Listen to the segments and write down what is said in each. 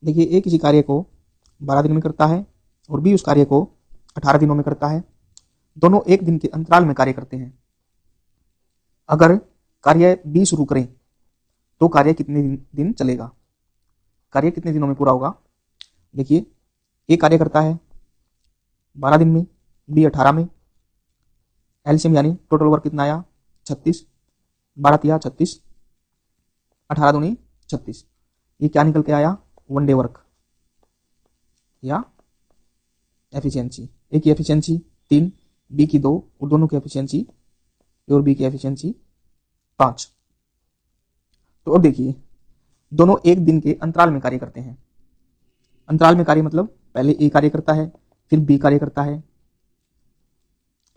देखिए ए किसी कार्य को 12 दिन में करता है और बी उस कार्य को 18 दिनों में करता है। दोनों एक दिन के अंतराल में कार्य करते हैं। अगर कार्य बी शुरू करें तो कार्य कितने दिन चलेगा, कार्य कितने दिनों में पूरा होगा। देखिए ए कार्य करता है 12 दिन में, बी 18 में। एलसीएम यानी टोटल वर्क कितना आया 36, 12 तिया 36, 18 दूनी 36। ये क्या निकल के आया, 1 डे वर्क या एफिशिएंसी। ए की एफिशिएंसी 3, बी की 2 और दोनों की एफिशिएंसी ए और बी की एफिशिएंसी 5। तो अब देखिए दोनों एक दिन के अंतराल में कार्य करते हैं। अंतराल में कार्य मतलब पहले ए कार्य करता है फिर बी कार्य करता है।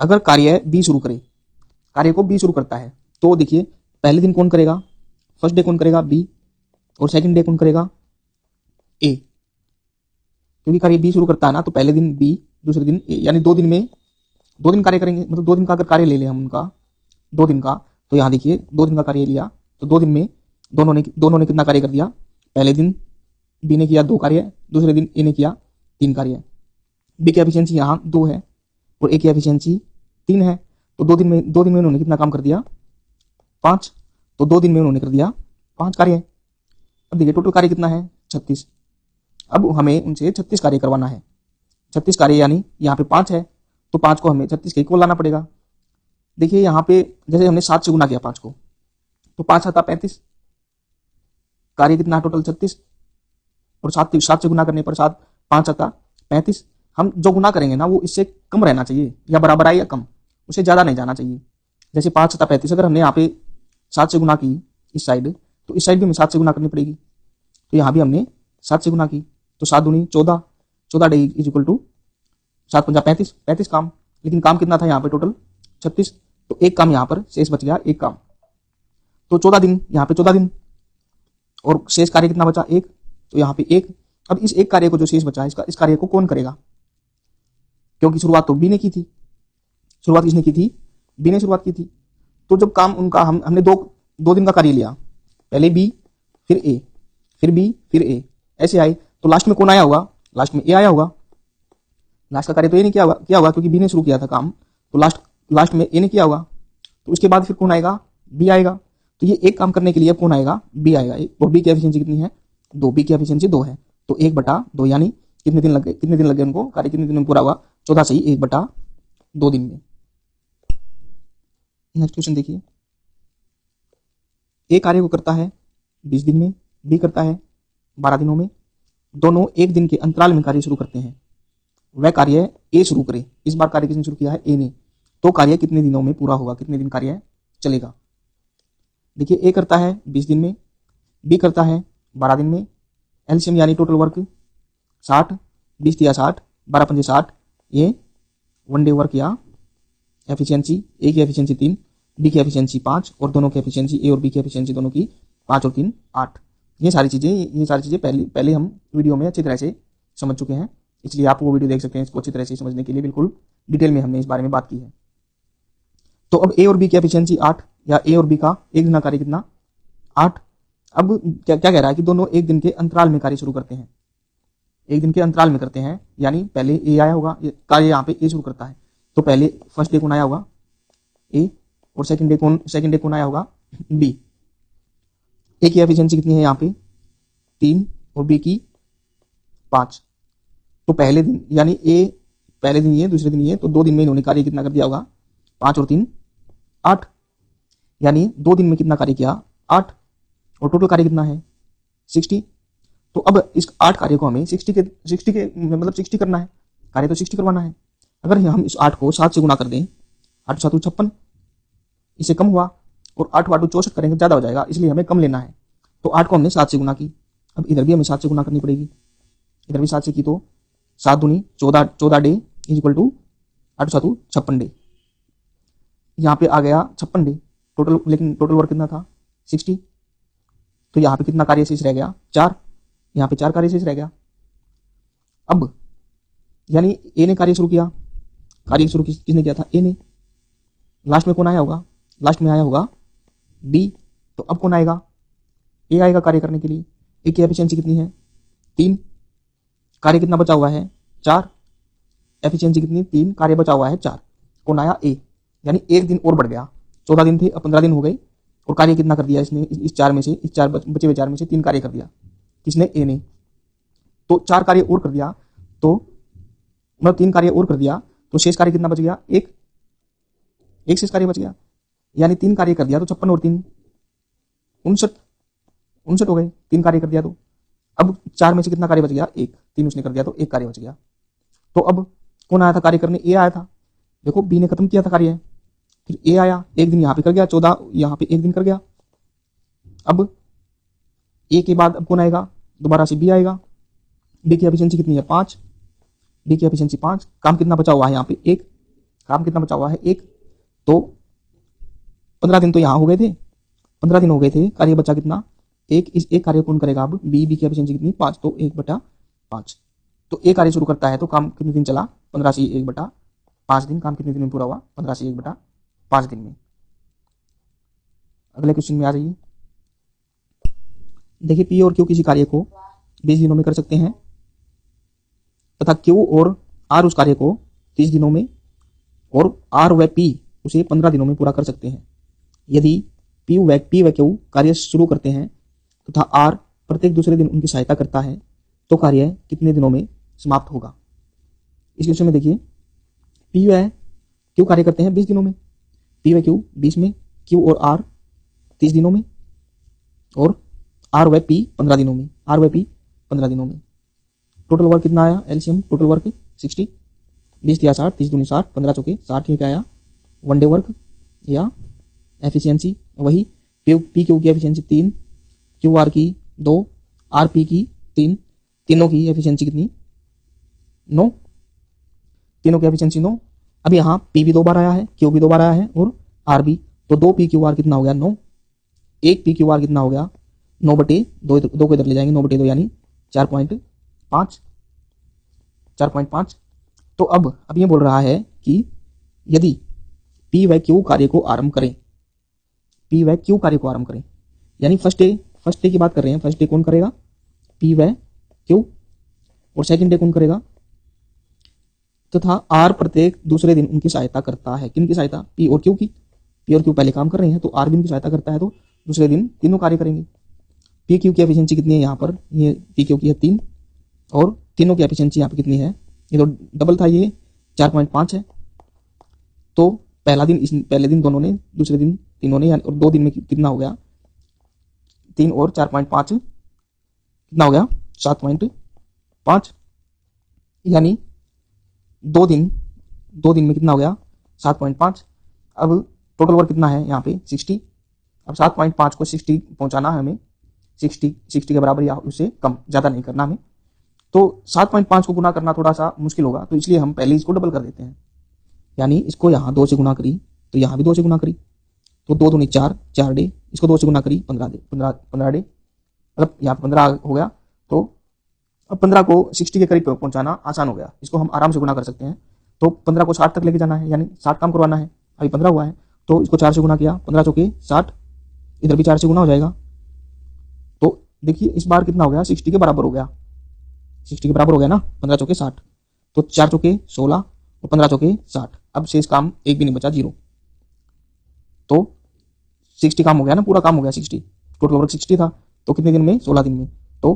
अगर कार्य बी शुरू करे, कार्य को बी शुरू करता है तो देखिए पहले दिन कौन करेगा, फर्स्ट डे कौन करेगा, बी, और सेकंड डे कौन करेगा, ए। क्योंकि कार्य बी शुरू करता है ना तो पहले दिन बी, दूसरे दिन ए, यानी 2 दिन में 2 दिन कार्य करेंगे। मतलब 2 दिन का अगर कार्य ले लें हम उनका 2 दिन का, तो यहाँ देखिए 2 दिन का कार्य लिया तो 2 दिन में दोनों ने कितना कार्य कर दिया। पहले दिन बी ने किया 2 कार्य, दूसरे दिन ए ने किया 3 कार्य। बी की एफिशिएंसी यहाँ 2 है और ए की एफिशिएंसी 3 है। तो 2 दिन में उन्होंने कितना काम कर दिया, 5। तो 2 दिन में उन्होंने कर दिया 5 कार्य। अब देखिए टोटल कार्य कितना है 36। अब हमें उनसे 36 कार्य करवाना है। 36 कार्य यानी यहाँ पे 5 है तो 5 को हमें 36 के इक्वल लाना पड़ेगा। देखिए यहाँ पे जैसे हमने 7 से गुना किया 5 को तो 5 आता 35। कार्य कितना टोटल 36 और 7 से गुना करने पर 5 आता 35। हम जो गुना करेंगे ना वो इससे कम रहना चाहिए, या बराबर आए या कम, उससे ज्यादा नहीं जाना चाहिए। जैसे 5 आता 35, अगर हमने यहाँ पे 7 से गुना की इस साइड तो इस साइड भी हमें 7 से गुना करनी पड़ेगी। तो यहाँ भी हमने 7 से गुना की तो 7 दूनी 14, 14 डे इज इक्वल टू 7 पंजा 35, 35 काम। लेकिन काम कितना था यहाँ पे टोटल 36, तो एक काम यहाँ पर शेष बच गया, एक काम। तो 14 दिन, यहाँ पे 14 दिन और शेष कार्य कितना बचा 1, तो यहाँ पे 1। अब इस एक कार्य को जो शेष बचा इस कार्य को कौन करेगा, क्योंकि शुरुआत तो बी ने की थी। शुरुआत किसने की थी, बी ने शुरुआत की थी। तो जब काम उनका हमने दो दिन का कार्य लिया, पहले बी फिर ए फिर बी फिर ए, ऐसे आए तो लास्ट में कौन आया होगा, लास्ट में ए आया होगा। लास्ट का कार्य तो ए ने किया होगा क्योंकि बी ने शुरू किया था काम, तो लास्ट में ए ने किया होगा। तो उसके बाद फिर कौन आएगा, बी आएगा। तो ये एक काम करने के लिए कौन आएगा, बी आएगा। और बी की एफिशिएंसी कितनी है 2, बी की एफिशिएंसी 2 है। तो 1/2 यानी कितने दिन लग गए उनको, कार्य कितने दिन में पूरा हुआ, 14 से ही 1/2 दिन में। नेक्स्ट क्वेश्चन देखिए, ए कार्य को करता है 20 दिन में, बी करता है 12 दिनों में। दोनों एक दिन के अंतराल में कार्य शुरू करते हैं। वह कार्य ए शुरू करे, इस बार कार्य किसने शुरू किया है, ए ने। तो कार्य कितने दिनों में पूरा होगा, कितने दिन कार्य चलेगा। देखिए ए करता है 20 दिन में, बी करता है 12 दिन में। एलसीएम यानी टोटल वर्क 60, 20 या 60, 12 पंजे 60। ये 1 डे वर्क या एफिशिएंसी, ए की एफिशिएंसी 3, बी की एफिशिएंसी 5 और दोनों की एफिशिएंसी ए और बी की एफिशिएंसी दोनों की 5 और 3 8। ये सारी चीजें पहले हम वीडियो में अच्छी तरह से समझ चुके हैं, इसलिए आप वो वीडियो देख सकते हैं। इसको अच्छी तरह से समझने के लिए बिल्कुल डिटेल में हमने इस बारे में बात की है। तो अब ए और बी की एफिशिएंसी 8, या ए और बी का एक दिन का कार्य कितना 8। अब क्या कह रहा है कि दोनों एक दिन के अंतराल में कार्य शुरू करते हैं, एक दिन के अंतराल में करते हैं। यानी पहले ए आया होगा, कार्य यहाँ पे ए शुरू करता है तो पहले फर्स्ट डे कौन आया होगा, ए, और सेकंड डे कौन आया होगा, बी। ए की एफिशिएंसी कितनी है यहाँ पे 3 और बी की 5। तो पहले दिन यानी ए पहले दिन ये, दूसरे दिन ये, तो 2 दिन में इन्होंने कार्य कितना कर दिया होगा, 5 और 3 8। यानी 2 दिन में कितना कार्य किया 8, और टोटल कार्य कितना है 60। तो अब इस 8 कार्य को हमें 60 के मतलब 60 करना है, कार्य तो 60 करवाना है। अगर हम इस 8 को 7 से गुना कर दें, 8 7 56, इससे कम हुआ, और 8 8 64 करेंगे ज्यादा हो जाएगा, इसलिए हमें कम लेना है। तो 8 को हमने 7 से गुना की, अब इधर भी हमें 7 से गुना करनी पड़ेगी, इधर भी 7 से की तो 7 दूनी 14 day is equal to 8 7 56 day. यहाँ पे आ गया 56 डे टोटल, लेकिन टोटल वर्क कितना था 60। तो यहाँ पे कितना कार्य शेष रह गया 4, यहाँ पे 4 कार्य शेष रह गया। अब यानी ए ने कार्य शुरू किया, कार्य शुरू किसने किया था, ए ने। लास्ट में कौन आया होगा, लास्ट में आया होगा बी। तो अब कौन आएगा, ए आएगा कार्य करने के लिए। ए की एफिशिएंसी कितनी है 3, कार्य कितना बचा हुआ है 4, एफिशिएंसी कितनी 3, कार्य बचा हुआ है 4, कौन आया ए, यानी एक दिन और बढ़ गया। 14 दिन थे, अब 15 दिन हो गए, और कार्य कितना कर दिया इसने, इस 4 में से, इस 4 बचे हुए 4 में से 3 कार्य कर दिया, किसने, ए ने। तो 4 कार्य और कर दिया, तो मतलब 3 कार्य और कर दिया, तो शेष कार्य कितना बच गया, एक शेष कार्य बच गया, यानी 3 कार्य कर दिया तो 56 और 3 59 हो गए, 3 कार्य कर दिया तो। अब 4 में से कितना कार्य बच गया, 1, 3 उसने कर दिया तो 1 कार्य बच गया। तो अब कौन आया था कार्य करने, ए आया था। देखो बी ने खत्म किया था कार्य, फिर ए आया, एक दिन यहाँ पे कर गया, 14 यहाँ पे एक दिन कर गया। अब ए के बाद अब कौन आएगा, दोबारा से बी आएगा। बी की एफिशिएंसी कितनी है 5, बी की एफिशिएंसी 5, काम कितना बचा हुआ है यहाँ पे 1, काम कितना बचा हुआ है 1, तो 15 दिन तो यहाँ हो गए थे, 15 दिन हो गए थे, कार्य बचा कितना 1, इस एक कार्य कौन करेगा अब, बी की एफिशिएंसी कितनी 5, तो 1/5, तो एक कार्य शुरू करता है तो काम कितने दिन चला, 15 से 1/5 दिन, काम कितने दिन में पूरा हुआ, 15 से 1/5 दिन में। अगले क्वेश्चन में आ जाइए। देखिए पी और क्यू किसी कार्य को 20 दिनों में कर सकते हैं तथा क्यू और आर उस कार्य को 30 दिनों में और आर व पी उसे 15 दिनों में पूरा कर सकते हैं। यदि पी व क्यू कार्य शुरू करते हैं तथा आर प्रत्येक दूसरे दिन उनकी सहायता करता है तो कार्य कितने दिनों में समाप्त होगा। इस क्वेश्चन में देखिए पी व क्यू कार्य करते हैं 20 दिनों में, पी व क्यू 20 में, क्यू और आर 30 दिनों में और आर व पी 15 दिनों में, आर व पी 15 दिनों में। टोटल वर्क कितना आया, एलसीएम टोटल वर्क 60, 20 या 60, 30 दूनी 60, 15 चौके 60 क्या आया, वन डे वर्क या एफिशिएंसी वही, पी क्यू की एफिशिएंसी 3, क्यू आर की 2, आर पी की 3, तीनों की एफिशिएंसी कितनी 9, तीनों की एफिशिएंसी 9। अब यहाँ पी भी 2 बार आया है, क्यू भी 2 बार आया है और आर भी, तो 2 पी क्यू आर कितना हो गया 9, 1 पी क्यू आर कितना हो गया 9/2, 2 को इधर ले जाएंगे 9/2 यानी 4.5। तो अब ये बोल रहा है कि यदि पी व क्यू कार्य को आरंभ करें, पी व क्यू कार्य को आरंभ करें, यानी फर्स्ट डे की बात कर रहे हैं, फर्स्ट डे कौन करेगा पी व क्यू और सेकंड डे कौन करेगा, तथा आर प्रत्येक दूसरे दिन उनकी सहायता करता है। किन की सहायता, पी और क्यू की, पी और क्यू पहले काम कर रहे हैं तो आर भी उनकी सहायता करता है, तो दूसरे दिन तीनों कार्य करेंगे। पी क्यू की एफिशिएंसी कितनी है यहाँ पर, ये पी क्यू की है 3 और तीनों की एफिशिएंसी यहाँ पे कितनी है, ये तो डबल था, ये 4.5 है। तो पहले दिन दोनों ने, दूसरे दिन तीनों ने, यानी और 2 दिन में कितना हो गया 3 और 4.5 कितना हो गया 7.5, यानी 2 दिन में कितना हो गया 7.5। अब टोटल वर्क कितना है यहाँ पे 60, अब 7.5 को 60 पहुंचाना है हमें, 60 के बराबर या उससे कम, ज़्यादा नहीं करना हमें। तो 7.5 को गुना करना थोड़ा सा मुश्किल होगा, तो इसलिए हम पहले इसको डबल कर देते हैं, यानी इसको यहाँ 2 से गुना करी तो यहाँ भी 2 से गुना करी, तो 2 दूनी 4 डे, इसको 2 से गुना करी 15 डे, मतलब यहाँ 15 हो गया। तो अब 15 को 60 के करीब पहुंचाना आसान हो गया, इसको हम आराम से गुना कर सकते हैं। तो 15 को 60 तक लेके जाना है, यानी 60 काम करवाना है, अभी 15 हुआ है तो इसको 4 से गुना किया, 15 चौके 60, इधर भी 4 से गुना हो जाएगा। तो देखिए इस बार कितना हो गया 60 के बराबर हो गया, 60 के बराबर हो गया ना, 15 चौके 60, तो 4 चौके 16 और 15 चौके 60, अब शेष काम एक भी नहीं बचा, 0। तो 60 काम हो गया ना, पूरा काम हो गया 60, टोटल वर्क 60 था, तो कितने दिन में 16 दिन में, तो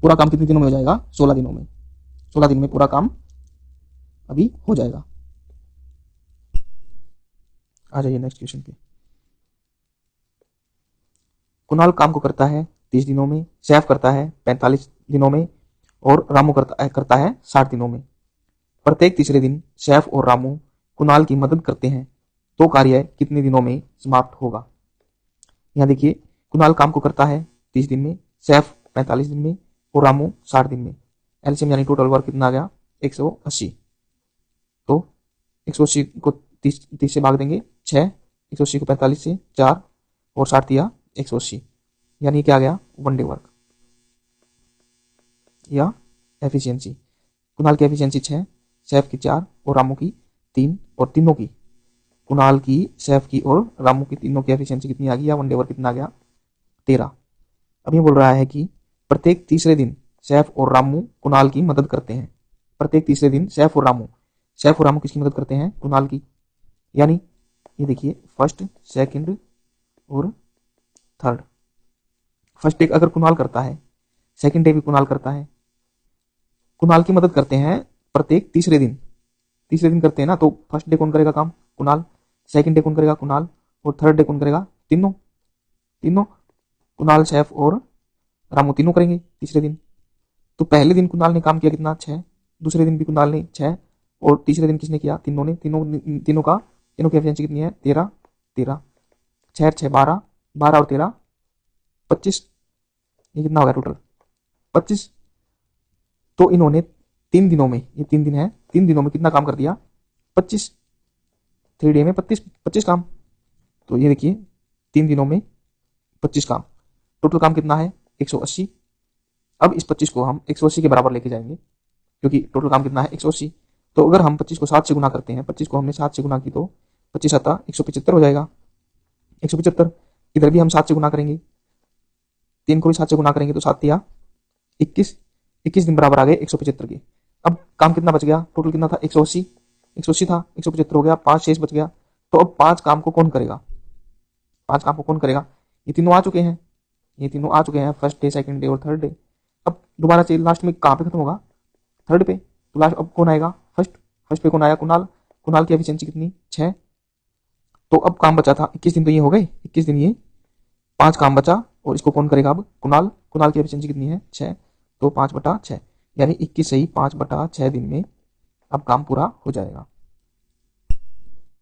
पूरा काम कितने दिनों में हो जाएगा 16 दिनों में, 16 दिन में पूरा काम अभी हो जाएगा। आ जाइए नेक्स्ट क्वेश्चन पे। कुणाल काम को करता है 30 दिनों में, सैफ करता है 45 दिनों में और रामू करता है 60 दिनों में। प्रत्येक तीसरे दिन सैफ और रामू कुणाल की मदद करते हैं तो कार्य कितने दिनों में समाप्त होगा। यहाँ देखिए कुणाल काम को करता है 30 दिन में, सैफ 45 दिन में और रामू 60 दिन में। एलसीएम यानी टोटल वर्क कितना आ गया 180। तो 180 को 30 से भाग देंगे 6, 180 को 45 से 4 और 60 दिया 180, यानी क्या आ गया 1 डे वर्क या एफिशिएंसी। कुणाल की एफिशिएंसी 6, सैफ की 4 और रामू की 3, और तीनों की, कुणाल की, सैफ की और रामू की, तीनों की एफिशिएंसी कितनी आ गई या 1 डे वर्क कितना आ गया 13। अब ये बोल रहा है कि प्रत्येक तीसरे दिन सैफ और रामू कुणाल की मदद करते हैं। प्रत्येक तीसरे दिन सैफ और रामू किसकी मदद करते हैं? कुणाल की। यानी ये देखिए फर्स्ट, सेकंड और थर्ड। फर्स्ट डे अगर कुणाल करता है, सेकंड डे भी कुणाल करता है, कुणाल की मदद करते हैं प्रत्येक तीसरे दिन। तीसरे दिन करते हैं ना, तो फर्स्ट डे कौन करेगा काम? कुणाल। सेकंड डे कौन करेगा? कुणाल। और थर्ड डे कौन करेगा? तीनों। तीनों कुणाल, सैफ और रामू तीनों करेंगे तीसरे दिन। तो पहले दिन कुणाल ने काम किया कितना? 6। दूसरे दिन भी कुणाल ने 6 और तीसरे दिन किसने किया? तीनों ने। तीनों की एफिशिएंसी कितनी है? 13। 13 6 6 12, 12 और 13 25। ये कितना हो गया टोटल? 25। तो इन्होंने 3 दिनों में, ये 3 दिन है, 3 दिनों में कितना काम कर दिया? 25। 3 डे में 25 काम। तो ये देखिए 3 दिनों में 25 काम। टोटल काम कितना है? 180। अब इस 25 को हम 180 के बराबर लेके जाएंगे, क्योंकि टोटल काम कितना है? 180। तो अगर हम 25 को 7 से गुना करते हैं, 25 को हमने 7 से गुना की तो 25 आता 175 हो जाएगा। 175। इधर भी हम 7 से गुना करेंगे, 3 को भी 7 से गुना करेंगे तो 7 या 21। 21 दिन बराबर आ गए 175 के। अब काम कितना बच गया? टोटल कितना था? 180। 180 था, 175 हो गया, 5 शेष बच गया। तो अब 5 काम को कौन करेगा? 5 काम को कौन करेगा? ये तीनों आ चुके हैं, ये तीनों आ चुके हैं, फर्स्ट डे, सेकंड डे और थर्ड डे। अब दोबारा से लास्ट में कहाँ पे खत्म होगा? थर्ड पे। तो लास्ट अब कौन आएगा? फर्स्ट पे कौन आया? कुणाल। कुणाल की एफिशिएंसी कितनी? 6। तो अब काम बचा था 21 दिन, तो ये हो गए 21 दिन, ये 5 काम बचा और इसको कौन करेगा? अब कुणाल। कुणाल की एफिशिएंसी कितनी है? 6। तो 5/6, यानी 21 से ही 5/6 दिन में अब काम पूरा हो जाएगा।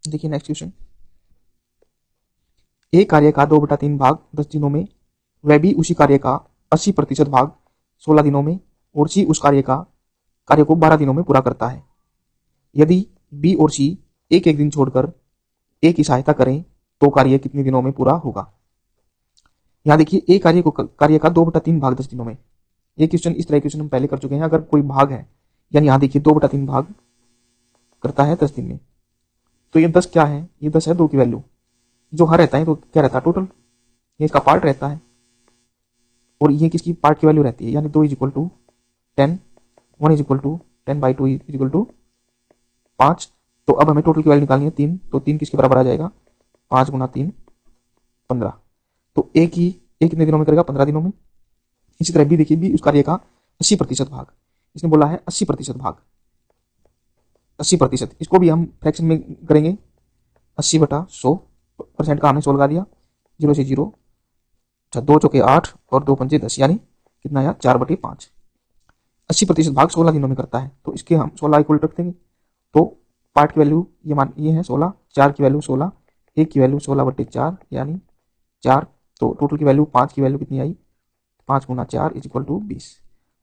देखिए नेक्स्ट क्वेश्चन। एक कार्य का 2/3 भाग 10 दिनों में, वह भी उसी कार्य का 80% भाग 16 दिनों में, और सी उस कार्य को 12 दिनों में पूरा करता है। यदि बी और सी एक एक दिन छोड़कर ए की सहायता करें तो कार्य कितने दिनों में पूरा होगा? यहाँ देखिए एक कार्य का 2/3 भाग 10 दिनों में। ये क्वेश्चन, इस तरह क्वेश्चन हम पहले कर चुके हैं। अगर कोई भाग है, यानी यहाँ देखिए 2/3 भाग करता है 10 दिन में, तो ये 10 क्या है? ये 10 है 2 की वैल्यू। जो हर रहता है तो क्या रहता है? टोटल। ये इसका पार्ट रहता है, और ये किसकी पार्ट की वैल्यू रहती है? यानी 2 = 10, 1 = 10/2 = 5। तो अब हमें टोटल की वैल्यू निकालनी है 3। तो 3 किसके बराबर आ जाएगा? 5 × 3 15। तो एक कितने दिनों में करेगा? 15 दिनों में। इसी तरह भी देखिए, भी उस कार्य का 80% भाग, इसने बोला है 80% भाग, 80%। इसको भी हम फ्रैक्शन में करेंगे। 80/100% का हमने 100 लगा दिया, 0 से 0। अच्छा, 2 चौके 8 और 2 पंजे 10, यानी कितना आया? 4/5। 80% भाग 16 दिनों में करता है, तो इसके हम 16 इक्वल रख देंगे। तो पार्ट की वैल्यू ये है 16, 4 की वैल्यू 16, 1 की वैल्यू 16/4 यानी 4। तो टोटल की वैल्यू 5 की वैल्यू कितनी आई? 5 × 4 = 20।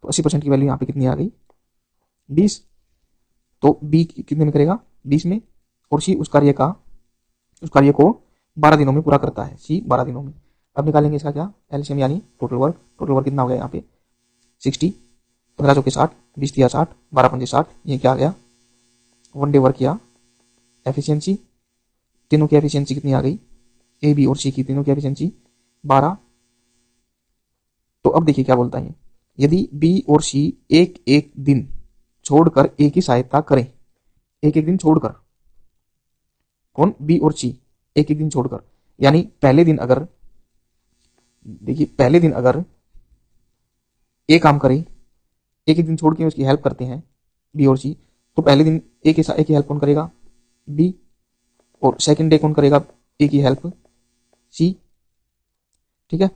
तो 80% की वैल्यू यहाँ पे कितनी आ गई? 20। तो बी कितने में करेगा? 20 में। और सी उस कार्य को 12 दिनों में पूरा करता है। सी 12 दिनों में। अब निकालेंगे इसका क्या? एलसीएम, यानी टोटल वर्क। टोटल वर्क कितना हो गया यहाँ पे? 60। 15 चौके 60, 20 × 60, 12 पंजे 60। ये क्या आ गया? 1 डे वर्क किया। एफिशिएंसी, तीनों की एफिशिएंसी कितनी आ गई? ए, बी और सी की तीनों की एफिशिएंसी 12। तो अब देखिए क्या बोलता है, यदि बी और सी एक एक दिन छोड़कर ए की सहायता करें, एक एक दिन छोड़कर, कौन? बी और सी एक एक दिन छोड़कर, यानी पहले दिन अगर, देखिए पहले दिन अगर ए काम करे, एक एक दिन छोड़ के उसकी हेल्प करते हैं बी और सी, तो पहले दिन ए की हेल्प कौन करेगा? बी। और सेकंड डे कौन करेगा ए की हेल्प? सी। ठीक है।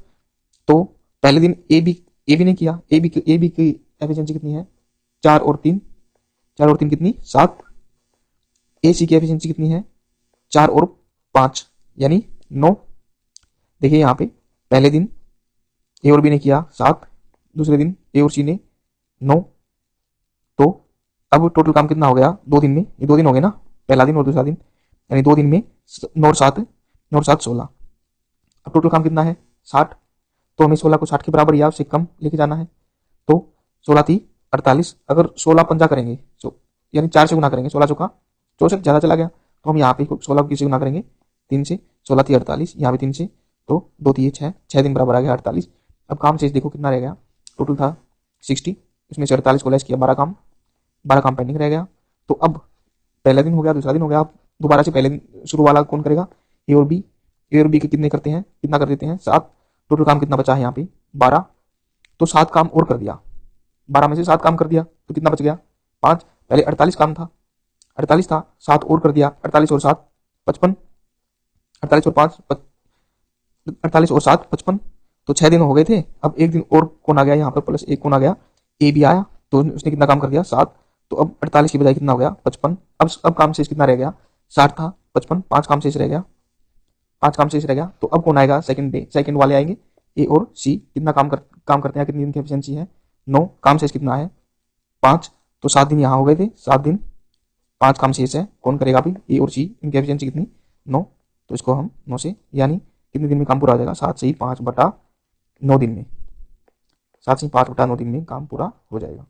तो पहले दिन ए बी ने किया, ए बी की एफिशिएंसी कितनी है? 4 और 3, 4 और 3 कितनी? 7। ए सी की एफिशिएंसी कितनी है? 4 और 5 यानी 9। देखिए यहाँ पे पहले दिन ए और बी ने किया 7, दूसरे दिन ए और सी ने 9। तो अब टोटल काम कितना हो गया 2 दिन में? ये 2 दिन हो गए ना, पहला दिन और दूसरा दिन, यानी 2 दिन में 9 और 7, 16। अब टोटल काम कितना है? 60। तो हमें 16 को 60 के बराबर या उससे कम लेके जाना है। तो 16 थी 48। अगर 16 पंजा करेंगे, यानी 4 से गुना करेंगे, 16 चौका 64, ज़्यादा चला गया। तो हम यहाँ पे 16 को किसी गुना करेंगे 3 से, 16 थी 48, यहाँ पे 3 से, तो 2 थी 6 दिन बराबर आ गया 48। अब काम शेष देखो कितना रह गया? टोटल था 60, इसमें से 48 को लेस किया, 12 काम पेंडिंग रह गया। तो अब पहला दिन हो गया, दूसरा दिन हो गया, अब दोबारा से पहले दिन शुरू वाला कौन करेगा, ए और बी। ए और बी के कितने करते हैं, कितना कर देते हैं, 7। टोटल काम कितना बचा है यहाँ पे, 12। तो 7 काम और कर दिया, 12 में से 7 काम कर दिया तो कितना बच गया, 5। पहले 48 काम था, 48 था, 7 और कर दिया, 48 और 7 55, 48 और 5 48 और 7 55, तो 6 दिन हो गए थे। अब एक दिन और कौन आ गया यहाँ पर, प्लस एक कौन आ गया, ए भी आया, तो उसने कितना काम कर दिया, 7। तो अब 48 की बजाय कितना हो गया, 55। अब काम शेष कितना रह गया, 60 था, 55, 5 काम शेष रह गया, 5 काम शेष रह गया। तो अब कौन आएगा, सेकंड वाले आएंगे, ए और सी। कितना काम करते हैं, कितनी दिन की एफिशिएंसी है, 9। काम शेष कितना है, 5। तो 7 दिन यहाँ हो गए थे, 7 दिन, 5 काम शेष है, कौन करेगा अभी, ए और सी। इनकी एफिशिएंसी कितनी, 9। तो इसको हम 9 से, यानी कितने दिन में काम पूरा हो जाएगा, 7 से ही 5 बटा 9 दिन में, 7 से 5 बटा 9 दिन में काम पूरा हो जाएगा।